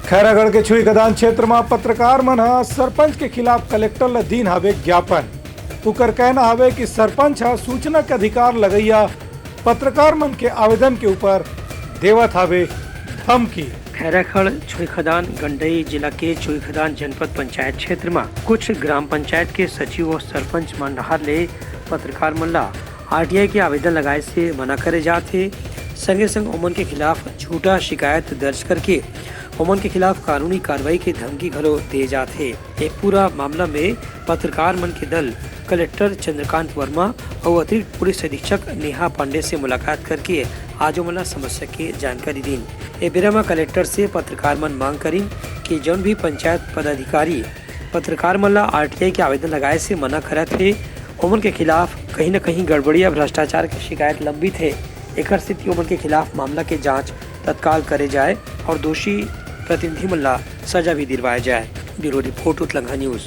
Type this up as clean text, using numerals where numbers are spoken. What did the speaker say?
खैरागढ़ के छुई गदान क्षेत्र में पत्रकार मन सरपंच के खिलाफ कलेक्टर ल दीन हवे ज्ञापन। उकर कहना हवे कि सरपंच सूचना के अधिकार लगैया पत्रकार मन के आवेदन के ऊपर देवत हवे धमकी। खैरागढ़ छुईखदान गंडई जिला के छुईखदान जनपद पंचायत क्षेत्र में कुछ ग्राम पंचायत के सचिव और सरपंच मन डहार ले पत्रकार मन ला आरटीआई के आवेदन लगाए से मना करे जाते। संगे संग ओमन के खिलाफ झूठा शिकायत दर्ज करके ओमन के खिलाफ कानूनी कार्रवाई की धमकी घलो दे जाते। एक पूरा मामला में पत्रकार मन के दल कलेक्टर चंद्रकांत वर्मा और अतिरिक्त पुलिस अधीक्षक नेहा पांडे से मुलाकात करके आज ओमन समस्या की जानकारी दी। ए बेरा में कलेक्टर से पत्रकार मन मांग करी कि जौन भी पंचायत पदाधिकारी पत्रकार मन ला आरटीआई के आवेदन लगाए से मना करत है ओमन के खिलाफ कहीं न कहीं गड़बड़ी या भ्रष्टाचार की शिकायत लंबित है। एक स्थिति ओमन के खिलाफ मामला के जांच तत्काल करे जाए और दोषी प्रतिनिधि मन ला सजा भी दिलवाया जाए। ब्यूरो रिपोर्ट उत्लंघा न्यूज।